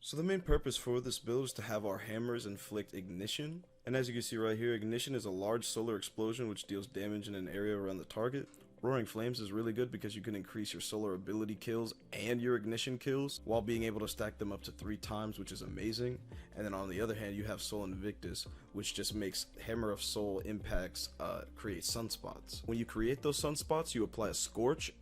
So the main purpose for this build is to have our hammers inflict ignition. And as you can see right here, ignition is a large solar explosion which deals damage in an area around the target. Roaring Flames is really good because you can increase your solar ability kills and your ignition kills while being able to stack them up to 3 times, which is amazing. And then on the other hand, you have Sol Invictus, which just makes Hammer of Soul impacts create sunspots. When you create those sunspots, you apply a scorch.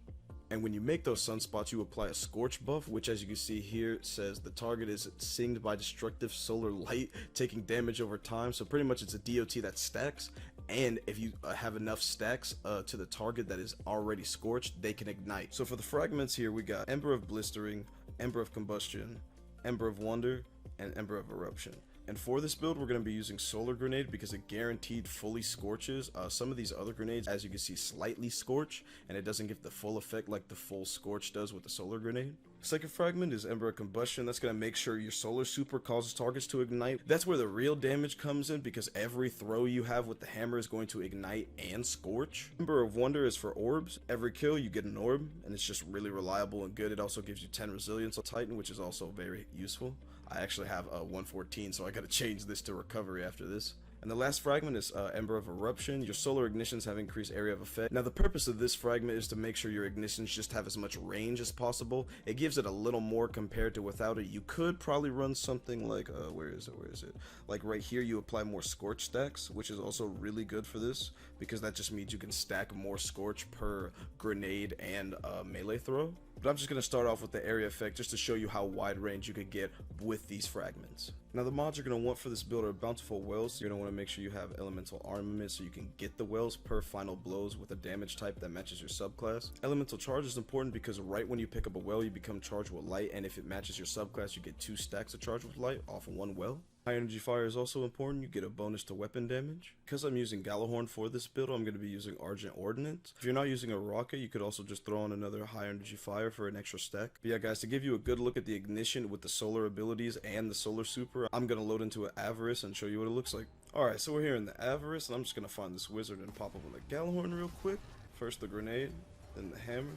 And when you make those sunspots, you apply a scorch buff, which as you can see here says the target is singed by destructive solar light, taking damage over time. So pretty much it's a DOT that stacks, and if you have enough stacks to the target that is already scorched, they can ignite. So for the fragments here, we got Ember of Blistering, Ember of Combustion, Ember of Wonder, and Ember of Eruption. And for this build, we're going to be using Solar Grenade because it guaranteed fully scorches. Some of these other grenades, as you can see, slightly scorch, and it doesn't give the full effect like the full scorch does with the Solar Grenade. Second fragment is Ember of Combustion. That's going to make sure your Solar Super causes targets to ignite. That's where the real damage comes in because every throw you have with the hammer is going to ignite and scorch. Ember of Wonder is for orbs. Every kill you get an orb, and it's just really reliable and good. It also gives you 10 resilience on Titan, which is also very useful. I actually have 114, so I gotta change this to recovery after this. And the last fragment is Ember of Eruption. Your solar ignitions have increased area of effect. Now the purpose of this fragment is to make sure your ignitions just have as much range as possible. It gives it a little more compared to without it. You could probably run something like, where is it? Like right here you apply more scorch stacks, which is also really good for this because that just means you can stack more scorch per grenade and melee throw. But I'm just going to start off with the area effect just to show you how wide range you could get with these fragments. Now the mods you're going to want for this build are Bountiful Wells. You're going to want to make sure you have Elemental Armament so you can get the wells per final blows with a damage type that matches your subclass. Elemental Charge is important because right when you pick up a well you become charged with light, and if it matches your subclass you get 2 stacks of charge with light off of 1 well. High Energy Fire is also important. You get a bonus to weapon damage. Because I'm using Gallahorn for this build, I'm going to be using Argent Ordnance. If you're not using a rocket, you could also just throw on another High Energy Fire for an extra stack. But yeah guys, to give you a good look at the ignition with the solar abilities and the solar super, I'm going to load into an Avarice and show you what it looks like. Alright, so we're here in the Avarice, and I'm just going to find this wizard and pop up on the Gallahorn real quick. First the grenade, then the hammer.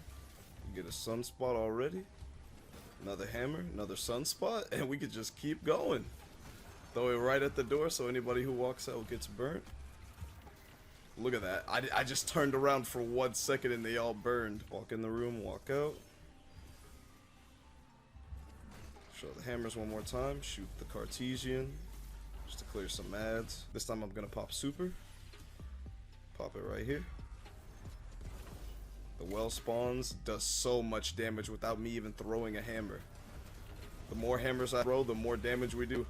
You get a sunspot already. Another hammer, another sunspot, and we could just keep going. Throw it right at the door so anybody who walks out gets burnt. Look at that. I just turned around for 1 second and they all burned. Walk in the room, walk out. Show the hammers one more time. Shoot the Cartesian just to clear some ads. This time I'm going to pop super. Pop it right here. The well spawns does so much damage without me even throwing a hammer. The more hammers I throw, the more damage we do.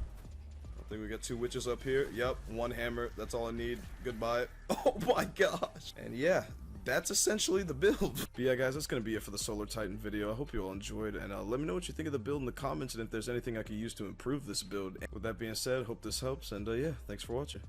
I think we got 2 witches up here. Yep, 1 hammer. That's all I need. Goodbye. Oh my gosh. And yeah, that's essentially the build. But yeah guys, that's going to be it for the Solar Titan video. I hope you all enjoyed, and let me know what you think of the build in the comments and if there's anything I could use to improve this build. And with that being said, hope this helps, and yeah, thanks for watching.